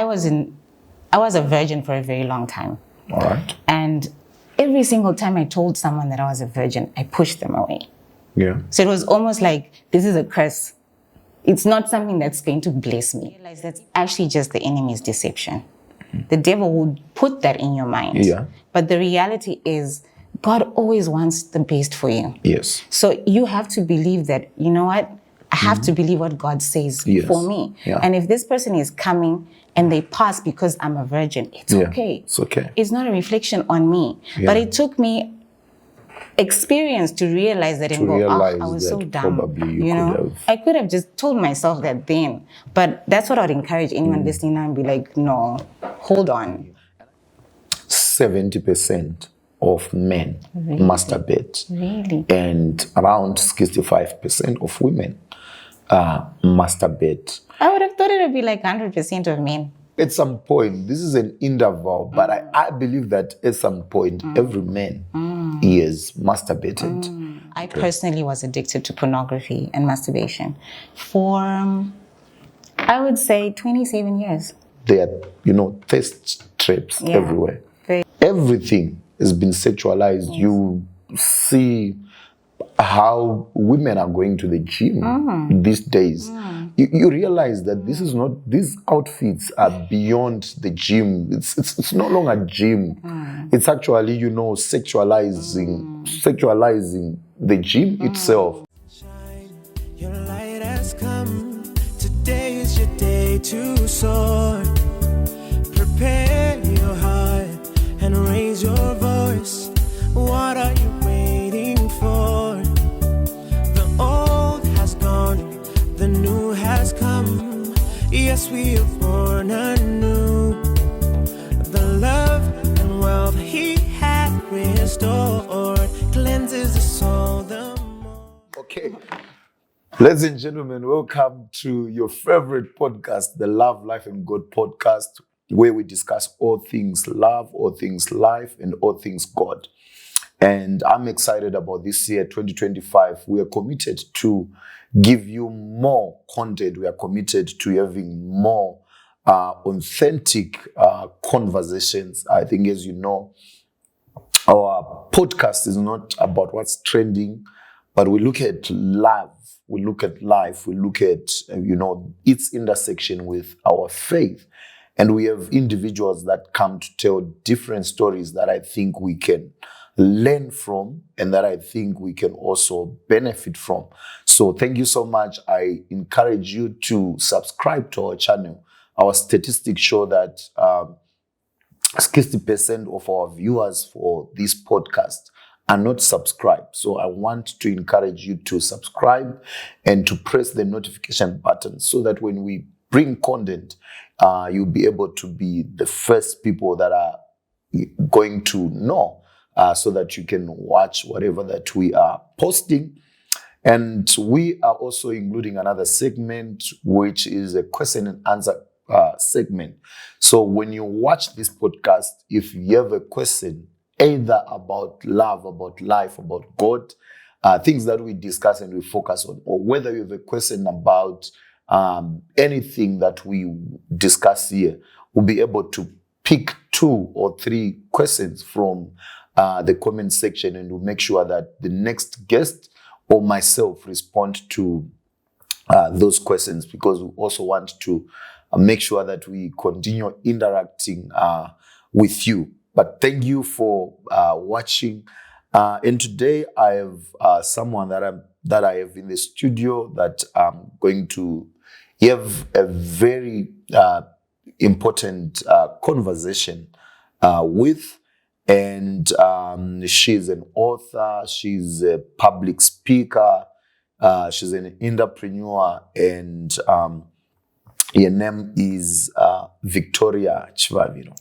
I was a virgin for a very long time. All right. And every single time I told someone that I was a virgin, I pushed them away. Yeah. So it was almost like, this is a curse. It's not something that's going to bless me. I realized that's actually just the enemy's deception. The devil would put that in your mind. Yeah. But the reality is, God always wants the best for you. Yes. So you have to believe that, you know what? I have to believe what God says for me. Yeah. And if this person is coming and they pass because I'm a virgin, it's okay. It's okay. It's not a reflection on me. Yeah. But it took me experience to realize that and go, I was so dumb. Probably you could have. I could have just told myself that then. But that's what I would encourage anyone listening now and be like, no, hold on. 70% of men masturbate. Really? And around 65% of women masturbate. I would have thought it would be like 100% of men. At some point, this is an interval, but I believe that at some point, every man is masturbated. I personally was addicted to pornography and masturbation for, I would say, 27 years. There are, thirst traps everywhere. Everything has been sexualized. Yes. You see how women are going to the gym these days. You realize that these outfits are beyond the gym. It's no longer gym. It's actually, sexualizing the gym itself. Your light has come. Today is your day to soar. Prepare your heart and raise your voice. What are you waiting for? The old has gone, the new has come. Yes, we are born anew. The love and wealth he had restored cleanses the soul the more. Okay. Ladies and gentlemen, welcome to your favorite podcast, the Love, Life, and God podcast, where we discuss all things love, all things life, and all things God. And I'm excited about this year, 2025. We are committed to give you more content. We are committed to having more authentic conversations. I think, as you know, our podcast is not about what's trending, but we look at love. We look at life. We look at, its intersection with our faith. And we have individuals that come to tell different stories that I think we can learn from and that I think we can also benefit from. So thank you so much. I encourage you to subscribe to our channel. Our statistics show that 60% of our viewers for this podcast are not subscribed. So I want to encourage you to subscribe and to press the notification button so that when we bring content, you'll be able to be the first people that are going to know so that you can watch whatever that we are posting. And we are also including another segment, which is a question and answer segment. So when you watch this podcast, if you have a question, either about love, about life, about God, things that we discuss and we focus on, or whether you have a question about anything that we discuss here, we'll be able to pick 2 or 3 questions from the comment section, and we'll make sure that the next guest or myself respond to those questions, because we also want to make sure that we continue interacting with you. But thank you for watching. And today I have someone that I have in the studio that I'm going to have a very important conversation with. And she's an author, she's a public speaker, she's an entrepreneur, and her name is Victoria Chivaviro.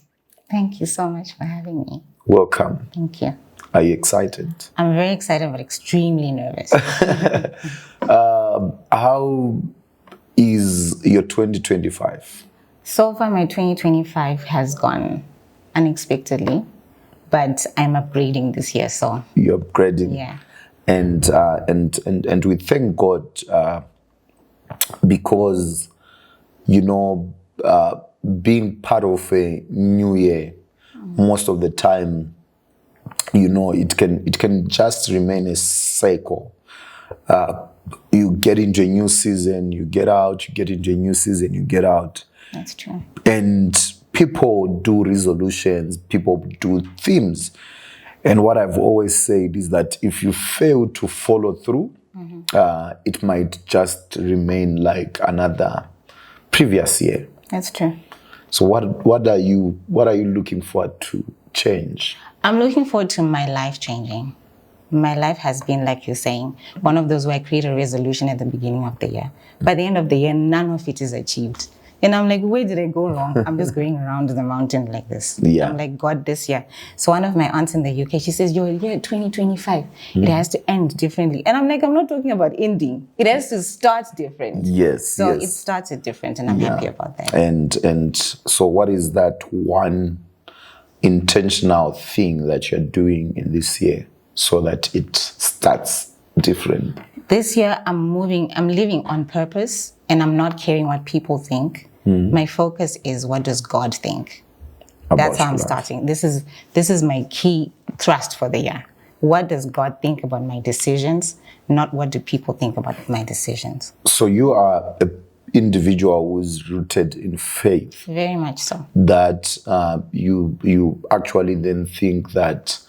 Thank you so much for having me. Welcome. Thank you. Are you excited? I'm very excited, but extremely nervous. How is your 2025? So far, my 2025 has gone unexpectedly, but I'm upgrading this year, so. You're upgrading? Yeah. And we thank God because, being part of a new year, most of the time, it can just remain a cycle. You get into a new season, you get out, you get into a new season, you get out. That's true. And people do resolutions, people do themes. And what I've always said is that if you fail to follow through, it might just remain like another previous year. That's true. So what are you looking forward to change? I'm looking forward to my life changing. My life has been, like you're saying, one of those where I create a resolution at the beginning of the year. By the end of the year, none of it is achieved. And I'm like, where did I go wrong? I'm just going around the mountain like this. Yeah. I'm like, God, this year. So one of my aunts in the UK, she says, your year 2025, it has to end differently. And I'm like, I'm not talking about ending. It has to start different. Yes. So it started different, and I'm happy about that. And so what is that one intentional thing that you're doing in this year so that it starts different? This year, I'm living on purpose, and I'm not caring what people think. My focus is, what does God think? That's how I'm starting. This is my key thrust for the year. What does God think about my decisions? Not what do people think about my decisions. So you are an individual who's rooted in faith. Very much so. That you actually then think that,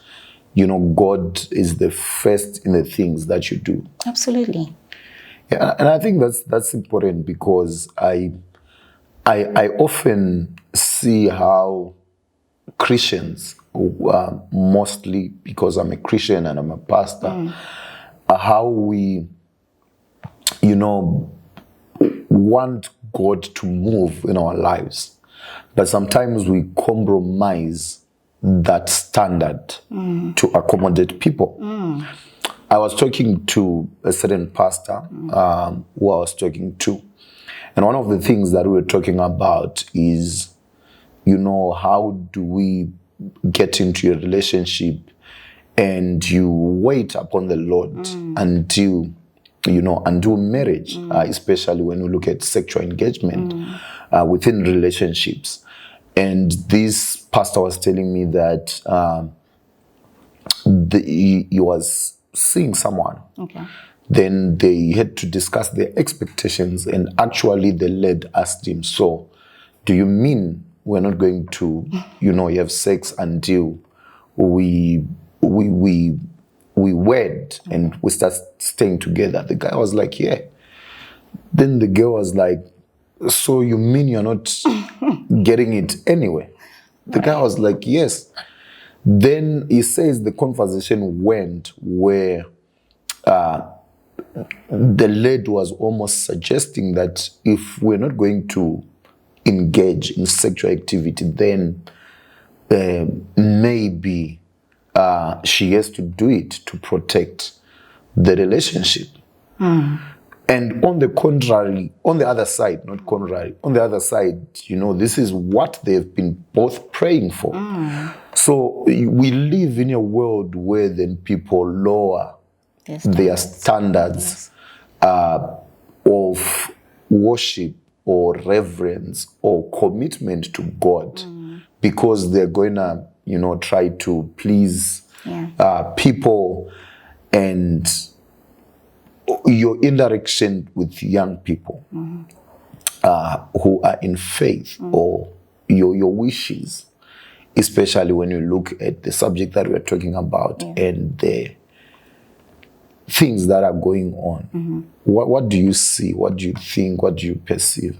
God is the first in the things that you do. Absolutely. Yeah, and I think that's important, because I often see how Christians, mostly because I'm a Christian and I'm a pastor, how we, want God to move in our lives, but sometimes we compromise that standard to accommodate people. I was talking to a certain pastor who I was talking to, and one of the things that we were talking about is, how do we get into a relationship and you wait upon the Lord until marriage, especially when we look at sexual engagement within relationships. And this pastor was telling me that he was seeing someone. Okay. Then they had to discuss their expectations, and actually the lad asked him, so do you mean we're not going to, have sex until we wed and we start staying together? The guy was like, yeah. Then the girl was like, so you mean you're not getting it anyway? The guy was like, yes. Then he says the conversation went where the lady was almost suggesting that if we're not going to engage in sexual activity, then maybe she has to do it to protect the relationship. And on the contrary, on the other side, this is what they've been both praying for. So we live in a world where then people lower their standards of worship or reverence or commitment to God because they're going to, try to please people. And your interaction with young people who are in faith, or your wishes, especially when you look at the subject that we're talking about and the things that are going on. What do you see? What do you think? What do you perceive?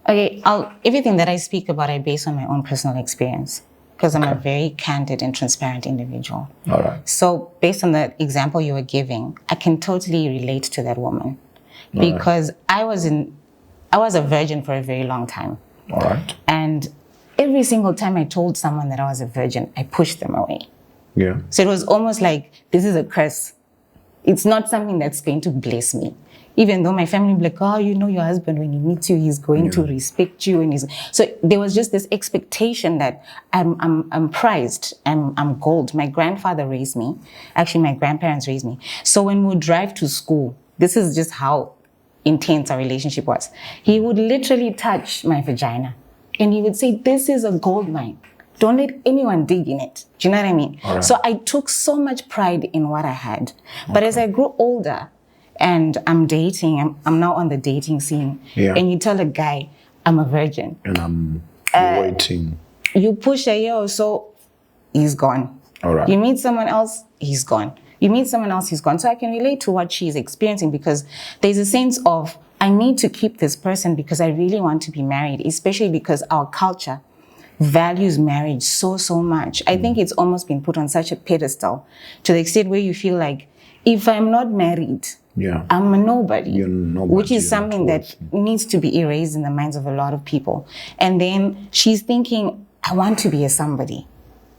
Okay, everything that I speak about, I base on my own personal experience, because I'm a very candid and transparent individual. All right. So based on the example you were giving, I can totally relate to that woman, because I was a virgin for a very long time. All right. And every single time I told someone that I was a virgin, I pushed them away. Yeah. So it was almost like, this is a curse. It's not something that's going to bless me. Even though my family would be like, oh, your husband, when he meets you, he's going to respect you. So there was just this expectation that I'm prized, I'm gold. My grandfather raised me. Actually, my grandparents raised me. So when we would drive to school, this is just how intense our relationship was. He would literally touch my vagina and he would say, this is a gold mine. Don't let anyone dig in it. Do you know what I mean? All right. So I took so much pride in what I had. But as I grew older and I'm dating, I'm now on the dating scene. Yeah. And you tell a guy, I'm a virgin. And I'm waiting. You push a year or so, he's gone. All right. You meet someone else, he's gone. You meet someone else, he's gone. So I can relate to what she's experiencing because there's a sense of, I need to keep this person because I really want to be married, especially because our culture values marriage so much. I think it's almost been put on such a pedestal to the extent where you feel like, if I'm not married, I'm a nobody. You're nobody. Which is something that needs to be erased in the minds of a lot of people. And then she's thinking, I want to be a somebody.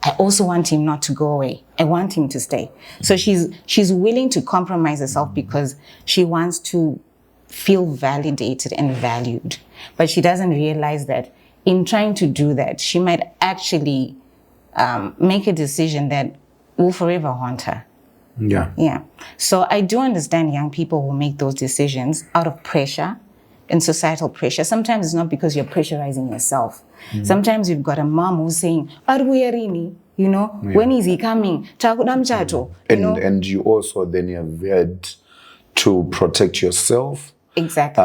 I also want him not to go away. I want him to stay. So she's willing to compromise herself because she wants to feel validated and valued. But she doesn't realize that in trying to do that, she might actually make a decision that will forever haunt her. Yeah. So I do understand young people who make those decisions out of pressure and societal pressure. Sometimes it's not because you're pressurizing yourself. Sometimes you've got a mom who's saying, you know, when is he coming? And you also then have had to protect yourself. Exactly.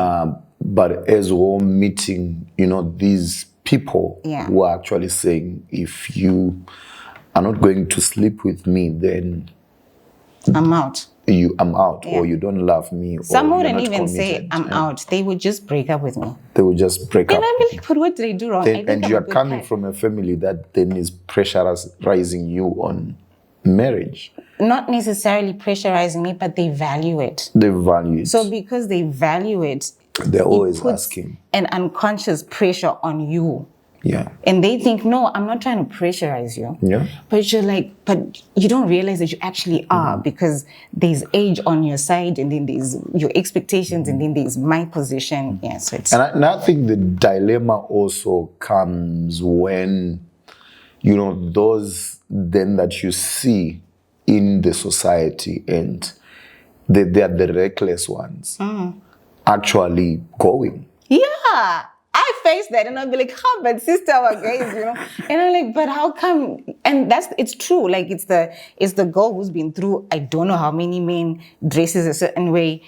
But as well meeting, you know, these people who are actually saying, if you are not going to sleep with me, then I'm out. I'm out, or you don't love me. Some or wouldn't you're not even say I'm out. They would just break up with me. They would just break up. And I'd be like, but what did I do wrong? And you are coming from a family that then is pressurizing you on marriage. Not necessarily pressurizing me, but they value it. They value it. So because they value it, they're always asking. An unconscious pressure on you. Yeah. And they think, no, I'm not trying to pressurize you. Yeah. But you're like, but you don't realize that you actually are because there's age on your side and then there's your expectations and then there's my position. Yeah, so it's... And I think the dilemma also comes when, you know, those then that you see in the society and they are the reckless ones actually going. Yeah. I face that and I'll be like, how bad sister our guys, you know? And I'm like, but how come? And it's true. Like it's the girl who's been through, I don't know how many men, dresses a certain way,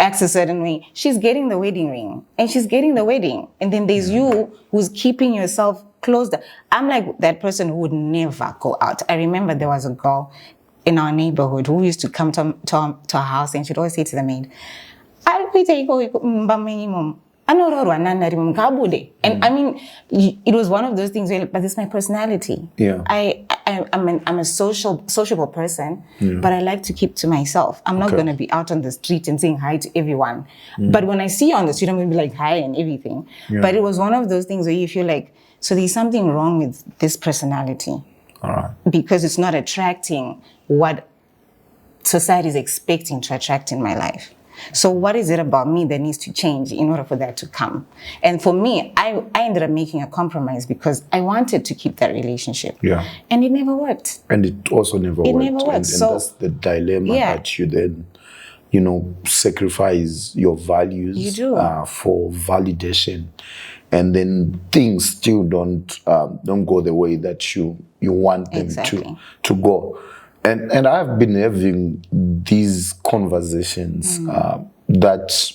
acts a certain way. She's getting the wedding ring and she's getting the wedding. And then there's you who's keeping yourself closed. I'm like that person who would never go out. I remember there was a girl in our neighborhood who used to come to our house and she'd always say to the maid, and I mean, it was one of those things where, but it's my personality. Yeah. I'm a sociable person, but I like to keep to myself. I'm not going to be out on the street and saying hi to everyone. But when I see you on the street, I'm going to be like hi and everything. Yeah. But it was one of those things where you feel like, so there's something wrong with this personality. All right. Because it's not attracting what society is expecting to attract in my life. So what is it about me that needs to change in order for that to come? And for me, I ended up making a compromise because I wanted to keep that relationship. Yeah. And it never worked. And it also never worked. Never worked. And so, that's the dilemma that you then, you know, sacrifice your values for validation. And then things still don't go the way that you want them to go. And I've been having these conversations that,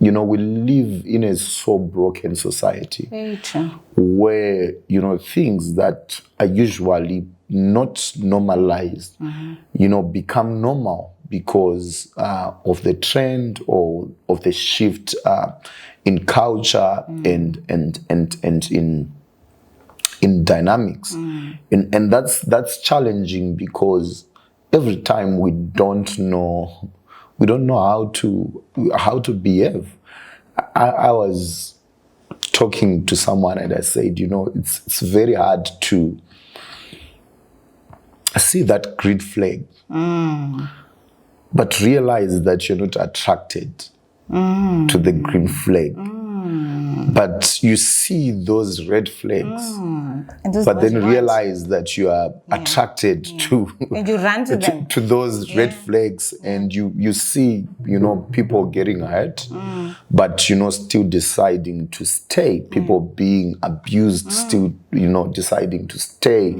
you know, we live in a so broken society. Very true. Where, you know, things that are usually not normalized, you know, become normal because of the trend or of the shift in culture and in dynamics. And that's challenging because every time we don't know how to behave. I was talking to someone and I said, you know, it's very hard to see that green flag, but realize that you're not attracted to the green flag. But you see those red flags, And those but what then you want. realize that you are attracted to And you run to them. to those red flags, and you see, people getting hurt, but still deciding to stay. People being abused, still deciding to stay.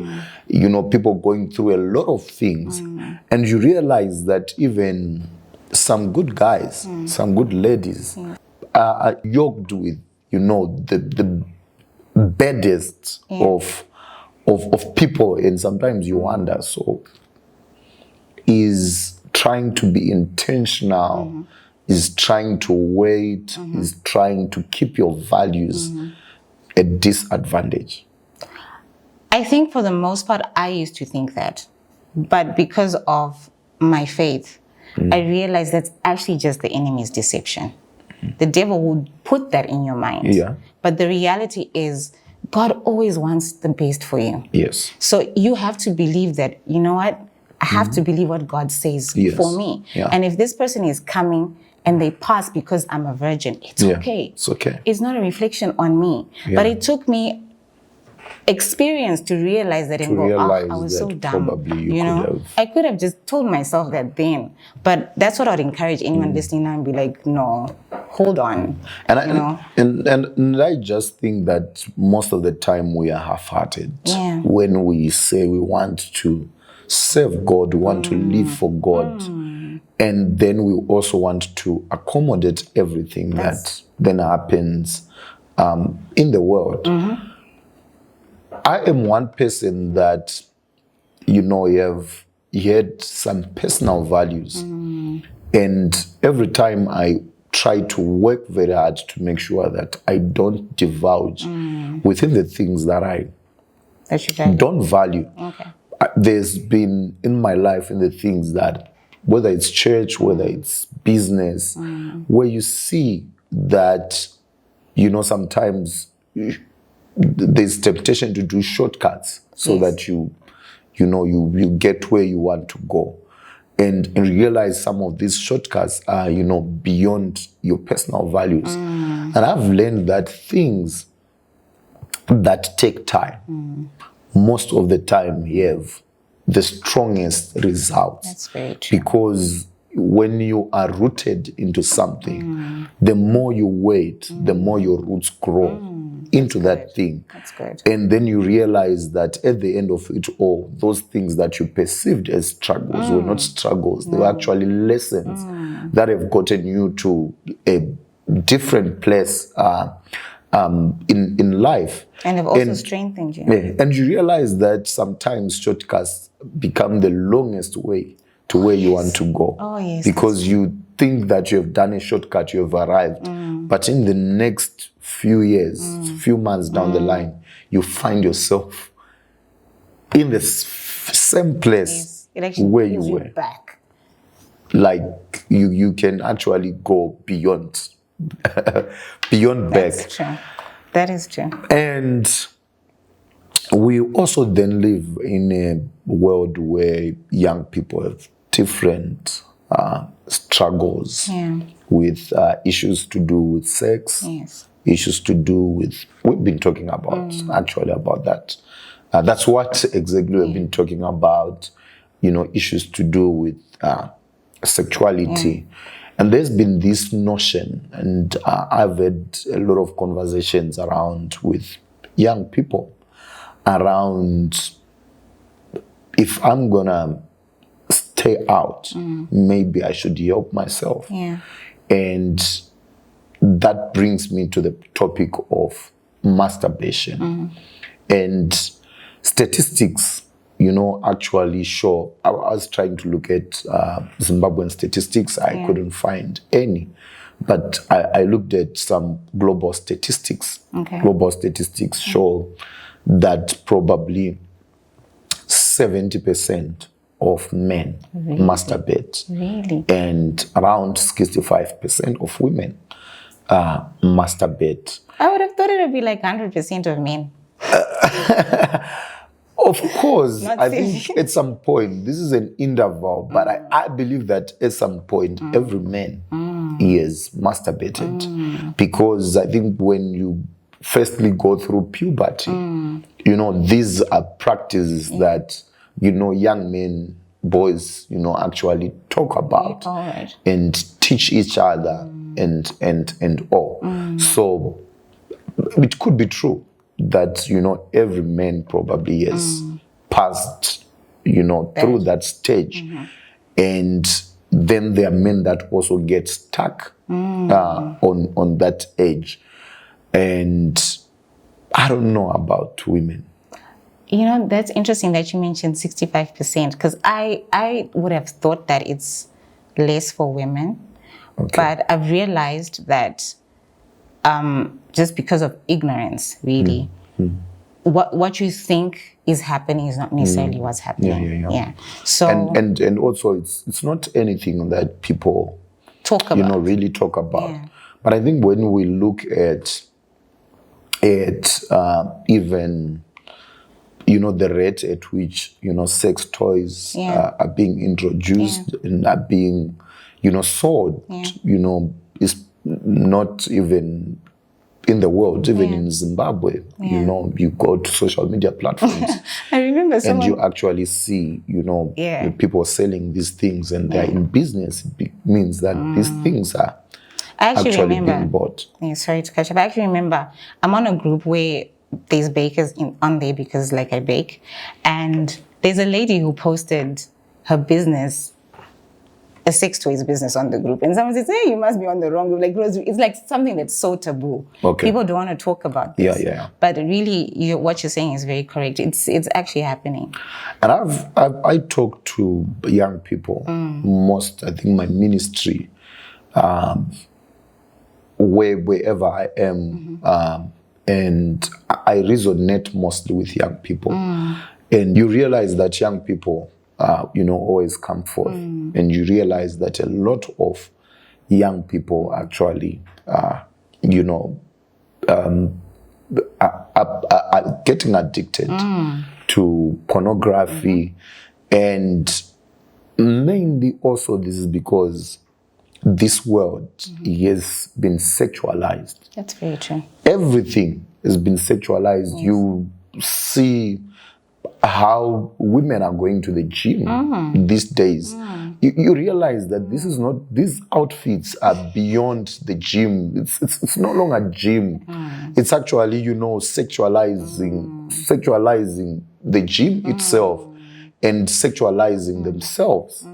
People going through a lot of things, and you realize that even some good guys, some good ladies are yoked with the baddest of people, and sometimes you wonder, so is trying to be intentional, is trying to wait, is trying to keep your values a disadvantage? I think for the most part, I used to think that. But because of my faith, I realized that's actually just the enemy's deception. The devil would put that in your mind. Yeah. But the reality is, God always wants the best for you. Yes. So you have to believe that, you know what? I have to believe what God says for me. Yeah. And if this person is coming and they pass because I'm a virgin, it's okay. It's okay. It's not a reflection on me. Yeah. But it took me experience to realize that and go, I was so that dumb. probably you could have. I could have just told myself that then. But that's what I would encourage anyone listening now and be like, no, hold on. And I just think that most of the time we are half-hearted when we say we want to serve God, we want to live for God, and then we also want to accommodate everything that then happens in the world. I am one person that, have had some personal values. And every time I try to work very hard to make sure that I don't divulge within the things that I don't value. Okay. There's been in my life, in the things that, whether it's church, whether it's business, where you see that, sometimes there's temptation to do shortcuts so that you get where you want to go, and realize some of these shortcuts are beyond your personal values. And I've learned that things that take time most of the time have the strongest results. That's very true. Because when you are rooted into something, the more you wait, the more your roots grow into that thing. That's good. And then you realize that at the end of it all, those things that you perceived as struggles were not struggles. They were actually lessons that have gotten you to a different place in life. And have also strengthened you. Yeah, and you realize that sometimes shortcuts become the longest way to where you want to go. Oh, yes. Because you think that you have done a shortcut, you have arrived. But in the next few years, few months down the line, you find yourself in the same place It actually where you pulls were. back. Like you can actually go beyond, beyond That's back. true. That is true. And we also then live in a world where young people have different struggles with issues to do with sex, issues to do with, we've been talking about actually about that. That's what exactly we've been talking about, issues to do with sexuality. And there's been this notion, and I've had a lot of conversations around with young people around, if I'm gonna stay out, maybe I should help myself. And that brings me to the topic of masturbation. And statistics, actually show, I was trying to look at Zimbabwean statistics, I couldn't find any. But I looked at some global statistics. Global statistics show that probably 70% of men masturbate. Really? And around 65% of women masturbate. I would have thought it would be like 100% of men. Of course, Not I silly. think at some point, this is an interval, but I believe that at some point, every man is masturbated. Because I think when you firstly go through puberty, you know, these are practices that, you know, young men, boys, you know, actually talk about All right. and teach each other and all. So it could be true that, you know, every man probably has passed, you know, through that stage. And then there are men that also get stuck on that age. And I don't know about women. You know, that's interesting that you mentioned 65%, because I would have thought that it's less for women. Okay. But I've realized that just because of ignorance, really, what you think is happening is not necessarily what's happening. Yeah. So And also it's not anything that people talk about. you know really talk about. Yeah. But I think when we look at even you know the rate at which you know sex toys are being introduced and are being you know sold, you know, is not even in the world, even in Zimbabwe. You know, you go to social media platforms I remember and someone. you actually see, you know, people selling these things and they're in business. It means that these things are I actually being remember. bought. Yeah, sorry to catch up. I actually remember I'm on a group where there's bakers on there because like I bake, and there's a lady who posted her business, a sex toys business, on the group, and someone says, "Hey, you must be on the wrong group." Like it's like something that's so taboo. Okay. People don't want to talk about this. Yeah. But really, what you're saying is very correct. It's actually happening. And I talk to young people most. I think my ministry, wherever I am, and I resonate mostly with young people. And you realize that young people, you know, always come forth, and you realize that a lot of young people actually, you know, are getting addicted to pornography, and mainly also this is because this world has been sexualized. That's very true. Everything has been sexualized. You see how women are going to the gym these days. You realize that this is not; these outfits are beyond the gym. It's no longer gym. It's actually, you know, sexualizing the gym itself and sexualizing themselves.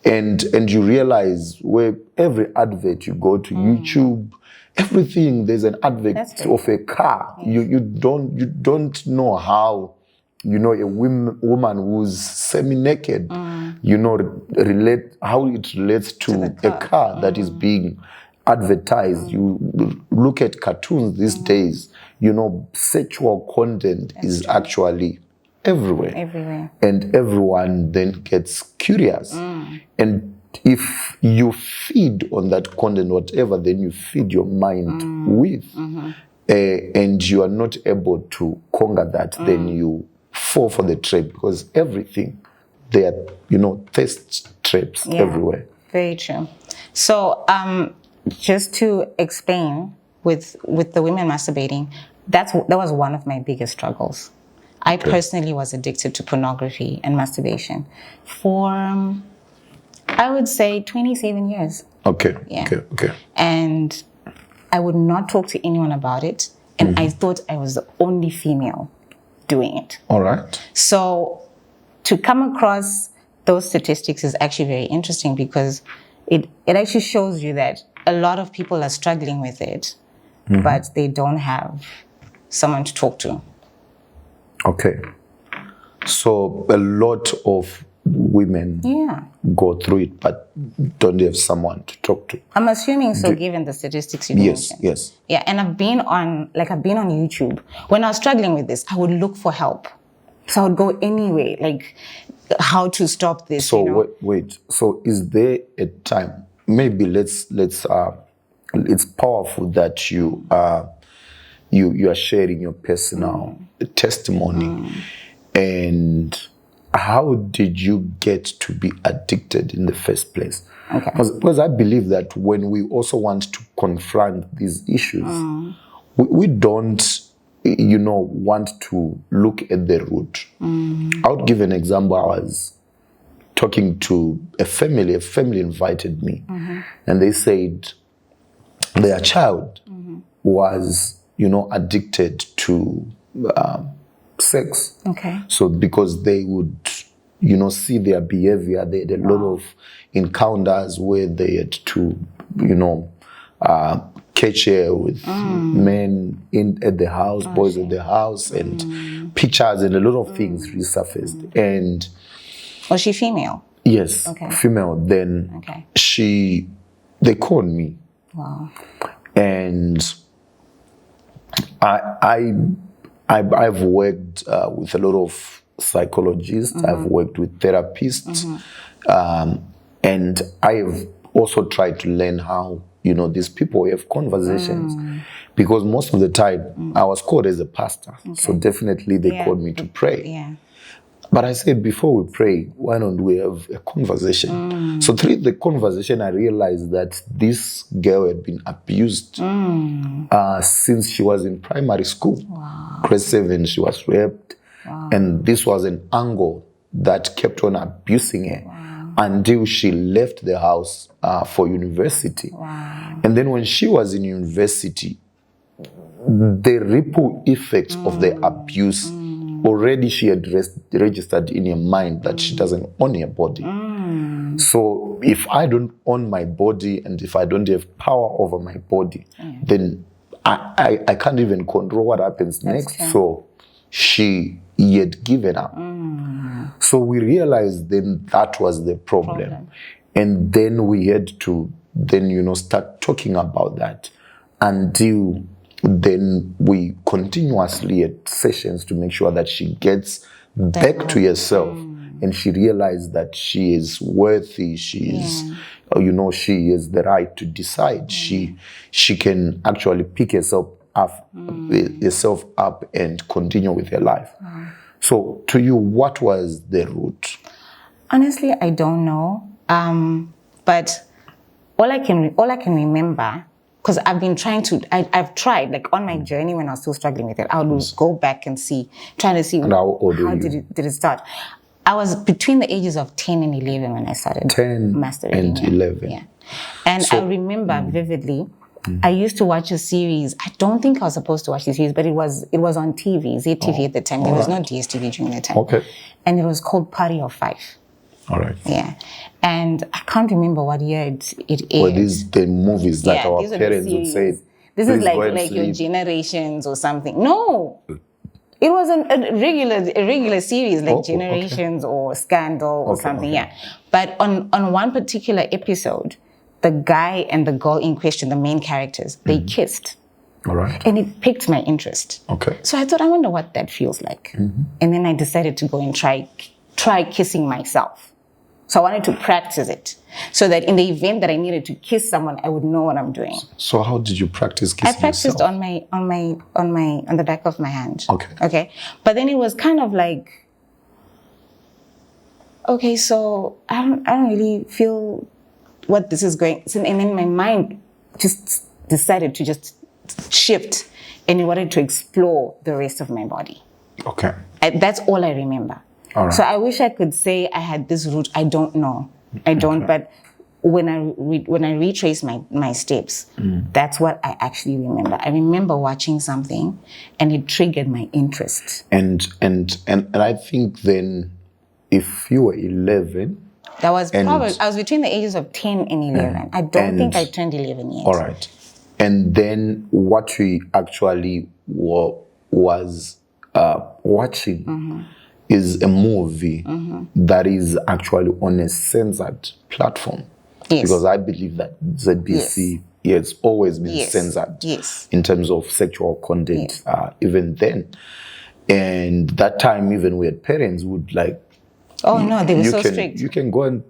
And you realize where every advert you go to YouTube, everything there's an advert of a car. You don't know how, you know, a woman who's semi-naked, you know, how it relates to a car that is being advertised. You look at cartoons these days, you know, sexual content is actually everywhere. And everyone then gets curious. And if you feed on that content, whatever, then you feed your mind with, and you are not able to conquer that, then you fall for the trap, because everything, there are, you know, thirst traps everywhere. Very true. So just to explain, with the women masturbating, that was one of my biggest struggles. I personally was addicted to pornography and masturbation for, I would say, 27 years. Okay. And I would not talk to anyone about it. And I thought I was the only female doing it. All right. So to come across those statistics is actually very interesting, because it actually shows you that a lot of people are struggling with it, but they don't have someone to talk to. Okay. So a lot of women go through it, but don't have someone to talk to. I'm assuming so, given the statistics you mentioned. Yes. Yeah, and I've been on YouTube. When I was struggling with this, I would look for help. So I would go anyway, like how to stop this. So you know? wait. So is there a time? Maybe let's. It's powerful that you you are sharing your personal testimony. And how did you get to be addicted in the first place? Okay. Because I believe that when we also want to confront these issues, we don't, want to look at the root. I would give an example. I was talking to a family invited me, and they said their child was, addicted to sex. Okay. So because they would, see their behavior, they had a lot of encounters where they had to, catch her with men at the house, boys at the house, and pictures and a lot of things resurfaced. And was she female? yes, Okay. female. Then Okay. they called me. Wow. And I've worked with a lot of psychologists. I've worked with therapists, and I've also tried to learn how these people have conversations, because most of the time I was called as a pastor, so definitely they called me to pray. Yeah. But I said, before we pray, why don't we have a conversation? So through the conversation, I realized that this girl had been abused since she was in primary school. Wow. Grade 7, she was raped. Wow. And this was an angle that kept on abusing her until she left the house for university. Wow. And then when she was in university, the ripple effects of the abuse, already she had registered in her mind that she doesn't own her body. So if I don't own my body and if I don't have power over my body, then I can't even control what happens next. True. So she had given up. So we realized then that was the problem. And then we had to start talking about that until then we continuously had sessions to make sure that she gets back to herself and she realized that she is worthy, she is, she has the right to decide. She can actually pick herself up and continue with her life. So to you, what was the root? Honestly, I don't know. But all I can remember, because I've been I've tried, like on my journey when I was still struggling with it, I would go back and trying to see how did it start. I was between the ages of 10 and 11 when I started 10 masturbating. and 11. Yeah. And I remember vividly, I used to watch a series. I don't think I was supposed to watch the series, but it was on TV, ZTV at the time. There was no DSTV during the time. Okay. And it was called Party of Five. All right. Yeah. And I can't remember what year it aired. Well, these the movies that our parents would say. This is like your Generations or something. No. It was a regular series like Generations or Scandal or something. Okay. Yeah. But on one particular episode, the guy and the girl in question, the main characters, they kissed. All right. And it piqued my interest. Okay. So I thought, I wonder what that feels like. And then I decided to go and try kissing myself. So I wanted to practice it so that in the event that I needed to kiss someone, I would know what I'm doing. So how did you practice kissing I practiced yourself? on the back of my hand. Okay. Okay. But then it was kind of like, okay, so I don't really feel what this is going. And then my mind just decided to just shift and it wanted to explore the rest of my body. Okay. That's all I remember. All right. So I wish I could say I had this route. I don't know. I don't. But when I retrace my steps, that's what I actually remember. I remember watching something, and it triggered my interest. And I think then, if you were 11, that was probably I was between the ages of 10 and 11. I don't think I turned 11 yet. All right. And then what we actually was watching is a movie that is actually on a censored platform. Yes. Because I believe that ZBC has always been censored in terms of sexual content, even then. And that time, even we had parents would like, oh no, they were so strict. You can go and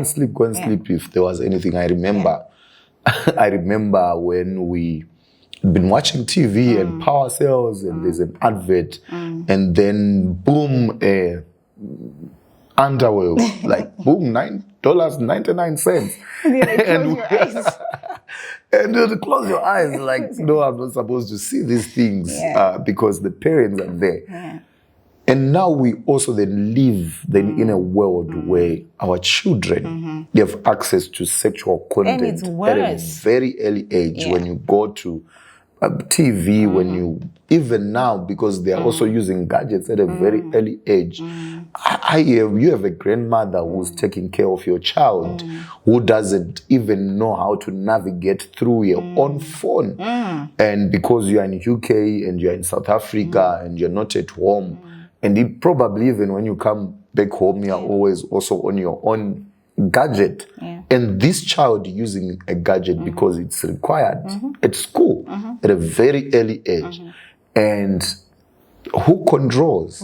sleep if there was anything. I remember, I remember when we been watching TV and power cells, and there's an advert, and then boom, underwear, like boom, $9.99. Close your eyes. And you close your eyes, like, no, I'm not supposed to see these things because the parents are there. Yeah. And now we also then live in a world where our children they have access to sexual content it's at a worse. very early age. When you go to TV, when you, even now, because they are also using gadgets at a very early age. You have a grandmother who's taking care of your child, who doesn't even know how to navigate through your own phone. And because you're in UK and you're in South Africa and you're not at home, and probably even when you come back home, you're always also on your own gadget. And this child using a gadget because it's required at school at a very early age. And who controls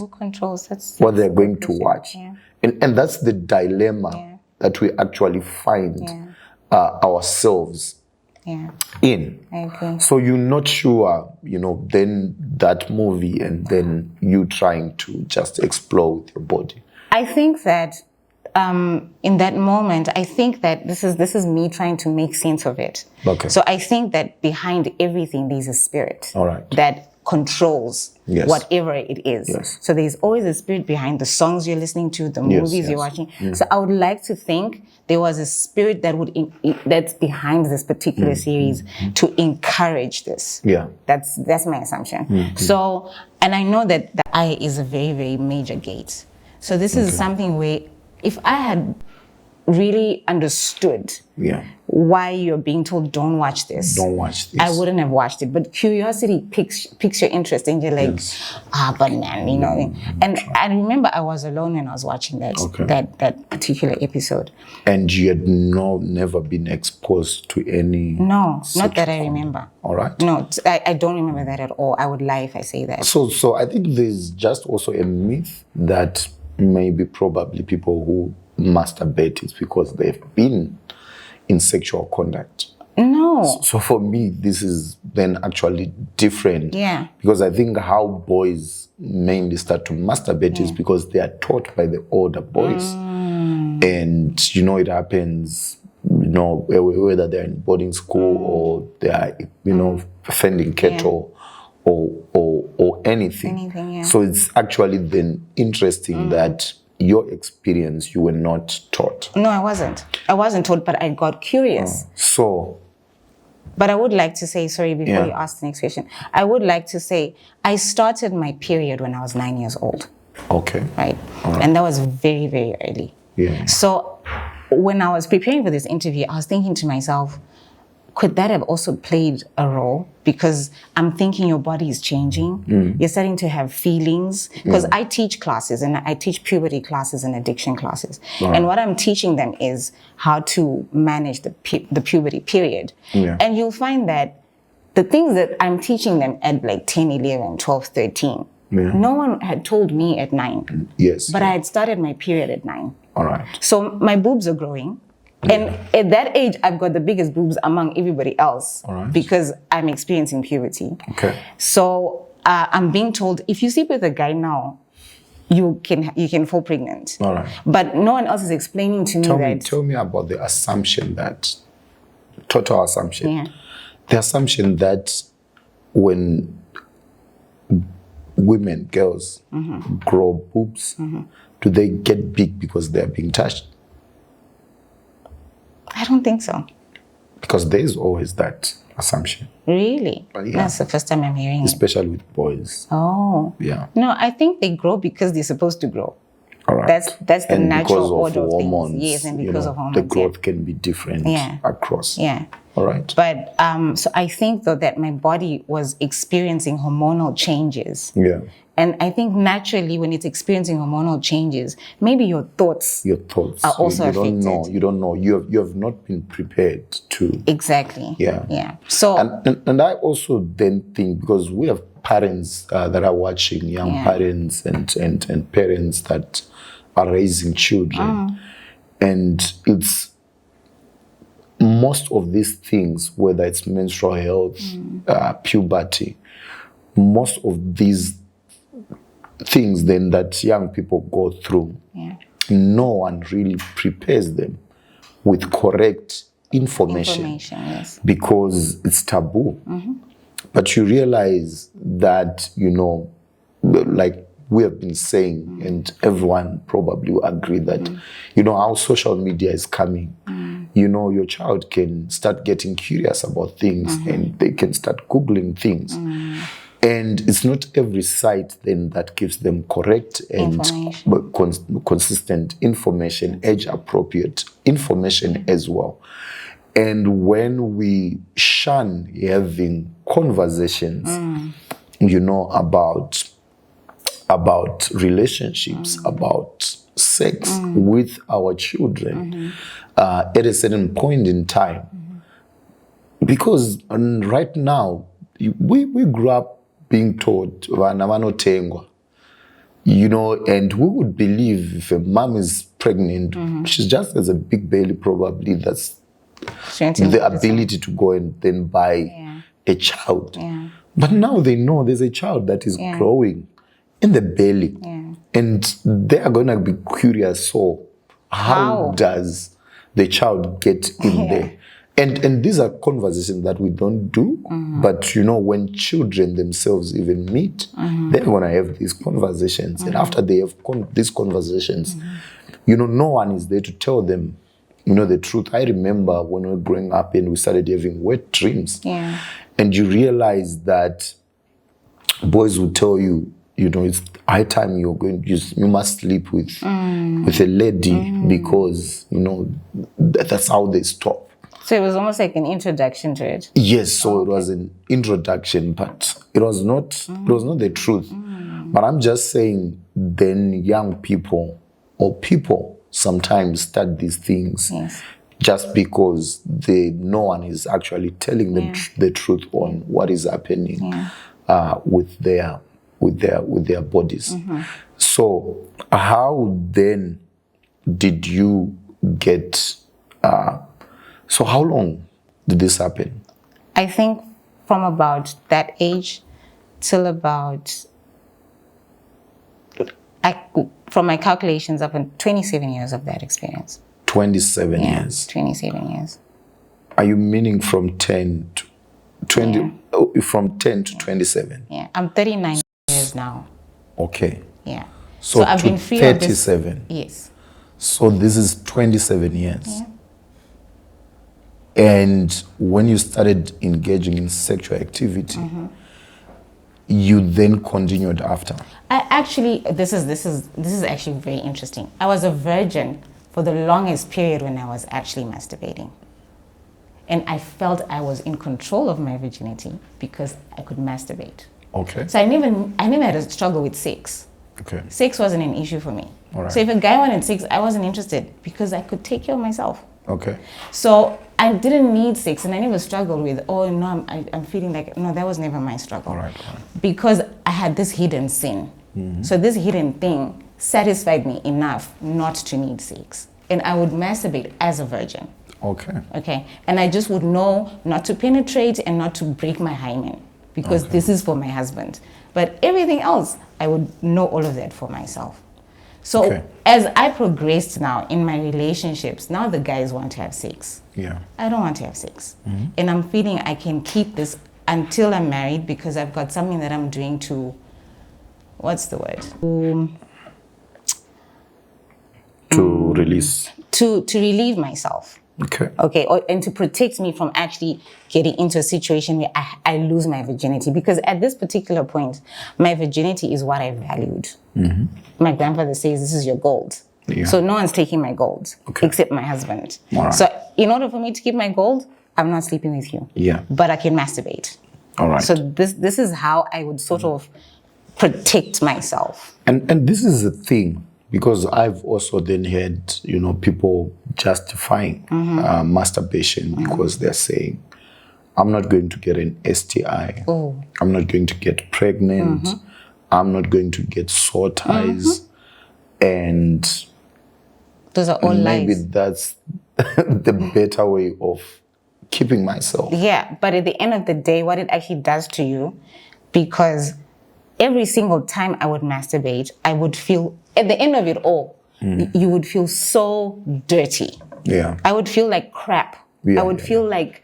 what they're going to watch? And that's the dilemma that we actually find ourselves in. I agree. So you're not sure, then that movie and then you trying to just explore with your body. I think that in that moment, I think that this is me trying to make sense of it. Okay. So I think that behind everything, there's a spirit that controls whatever it is. Yes. So there's always a spirit behind the songs you're listening to, the movies you're watching. So I would like to think there was a spirit that that's behind this particular series to encourage this. Yeah. That's my assumption. So, and I know that the eye is a very, very major gate. So this is something where if I had really understood why you're being told don't watch this, I wouldn't have watched it. But curiosity piques your interest, and you're like, but man, And I remember I was alone when I was watching that particular episode. And you had never been exposed to any? No, not that I remember. All right. No, I don't remember that at all. I would lie if I say that. So I think there's just also a myth that maybe probably people who masturbate is because they've been in sexual contact. No. So for me, this is then actually different. Yeah. Because I think how boys mainly start to masturbate is because they are taught by the older boys. And, it happens, whether they're in boarding school or they are, fending cattle or anything. So it's actually then interesting that your experience, you were not taught. No, I wasn't. I wasn't taught, but I got curious. But I would like to say, sorry, before you ask the next question, I would like to say I started my period when I was 9 years old. Okay. Right? And that was very, very early. Yeah. So when I was preparing for this interview, I was thinking to myself, could that have also played a role? Because I'm thinking your body is changing. You're starting to have feelings. Because I teach classes, and I teach puberty classes and addiction classes. And what I'm teaching them is how to manage the puberty period. And you'll find that the things that I'm teaching them at like 10, 11, 12, 13, no one had told me at 9. Yes. But I had started my period at 9. All right. So my boobs are growing. And at that age, I've got the biggest boobs among everybody else because I'm experiencing puberty. Okay. So I'm being told, if you sleep with a guy now, you can fall pregnant. All right. But no one else is explaining to me. Tell me about the assumption total assumption. Yeah. The assumption that when women, girls, grow boobs, do they get big because they're being touched? I don't think so. Because there is always that assumption. Really? That's the first time I'm hearing it. Especially with boys. Oh. Yeah. No, I think they grow because they're supposed to grow. All right. That's the natural order of hormones, things. Yes, and because of hormones. The growth can be different across. Yeah. All right. But so I think though that my body was experiencing hormonal changes. Yeah. And I think naturally when it's experiencing hormonal changes, maybe your thoughts are also affected. You don't know. You have not been prepared to. Exactly. Yeah. Yeah. So. And I also then think, because we have parents that are watching, young parents and parents that are raising children. And it's most of these things, whether it's menstrual health, puberty, most of these things then that young people go through, no one really prepares them with correct information Yes. because it's taboo. But you realize that, like we have been saying, and everyone probably will agree that, how social media is coming. Your child can start getting curious about things and they can start Googling things. And it's not every site then that gives them correct and consistent information, age-appropriate information as well. And when we shun having conversations, about relationships, about sex with our children at a certain point in time, because right now we grew up being taught vana vanotengwa, and we would believe if a mom is pregnant, she just has a big belly, probably that's the ability to go and then buy a child. But now they know there's a child that is growing in the belly, and they are going to be curious. So how does the child get in there? And these are conversations that we don't do, but when children themselves even meet, they're going to have these conversations. And after they have these conversations, no one is there to tell them, the truth. I remember when we were growing up and we started having wet dreams. And you realize that boys will tell you, it's high time you must sleep with a lady because, that's how they stop. So it was almost like an introduction to it. Yes, so it was an introduction, but it was not the truth. But I'm just saying then young people or people sometimes start these things just because no one is actually telling them the truth on what is happening with their bodies. So how then did you get so how long did this happen? I think from about that age till about, from my calculations, up in 27 years of that experience. 27 years? 27 years. Are you meaning from 10 to 20? From 10 to 27? Yeah, I'm 39 years now. Okay. Yeah. So I've been free 37. of this. Yes. So this is 27 years. And when you started engaging in sexual activity, you then continued after. I actually, this is actually very interesting. I was a virgin for the longest period when I was actually masturbating. And I felt I was in control of my virginity because I could masturbate. Okay. So I never had a struggle with sex. Okay. Sex wasn't an issue for me. All right. So if a guy wanted sex, I wasn't interested because I could take care of myself. Okay. So I didn't need sex, and I never struggled with, I'm feeling like, no, that was never my struggle. All right. Because I had this hidden sin. So this hidden thing satisfied me enough not to need sex. And I would masturbate as a virgin. Okay. And I just would know not to penetrate and not to break my hymen because this is for my husband. But everything else, I would know all of that for myself. So as I progressed now in my relationships, now the guys want to have sex. Yeah. I don't want to have sex. And I'm feeling I can keep this until I'm married because I've got something that I'm doing to, what's the word? To release. To relieve myself. Okay, and to protect me from actually getting into a situation where I lose my virginity. Because at this particular point, my virginity is what I valued. My grandfather says, this is your gold. Yeah. So no one's taking my gold except my husband. Right. So in order for me to keep my gold, I'm not sleeping with you. Yeah. But I can masturbate. All right. So this is how I would sort of protect myself. And this is the thing. Because I've also then heard, people justifying masturbation because they're saying, I'm not going to get an STI. I'm not going to get pregnant. I'm not going to get sore ties. And those are all maybe lies. that's the better way of keeping myself. Yeah, but at the end of the day, what it actually does to you, because every single time I would masturbate, I would feel, at the end of it all, you would feel so dirty. Yeah. I would feel like crap. Yeah, I would feel like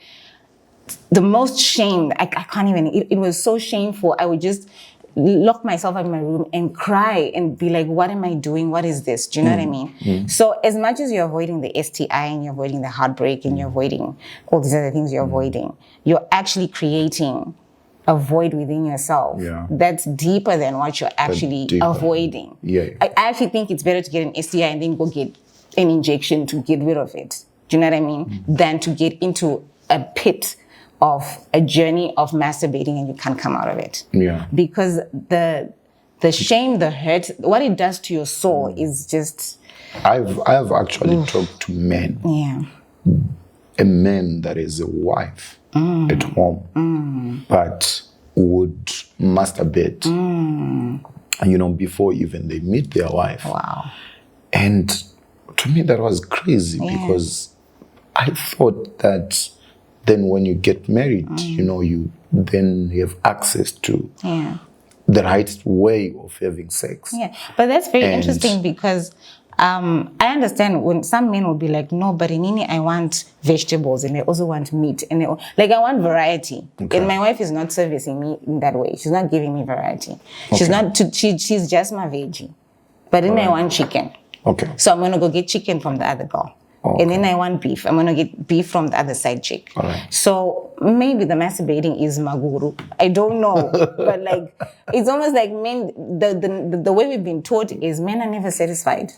the most shamed. I can't even, it was so shameful. I would just lock myself in my room and cry and be like, what am I doing? What is this? Do you know what I mean? So as much as you're avoiding the STI and you're avoiding the heartbreak and you're avoiding all these other things you're avoiding, you're actually creating a void within yourself that's deeper than what you're actually avoiding. Yeah. I actually think it's better to get an STI and then go get an injection to get rid of it. Do you know what I mean? Than to get into a pit of a journey of masturbating and you can't come out of it. Yeah. Because the shame, the hurt, what it does to your soul is just... I have actually talked to men. Yeah. A man that is a wife at home, but would masturbate, before even they meet their wife. Wow. And to me, that was crazy because I thought that then when you get married, you then have access to the right way of having sex. Yeah, but that's very interesting because I understand when some men will be like, no, but in Nini, I want vegetables and I also want meat. And I want variety. Okay. And my wife is not servicing me in that way. She's not giving me variety. She's she's just my veggie. But then I want chicken. Okay. So I'm going to go get chicken from the other girl. Okay. And then I want beef. I'm going to get beef from the other side chick. All right. So maybe the masturbating is maguru. I don't know. But like, it's almost like men, the way we've been taught is men are never satisfied.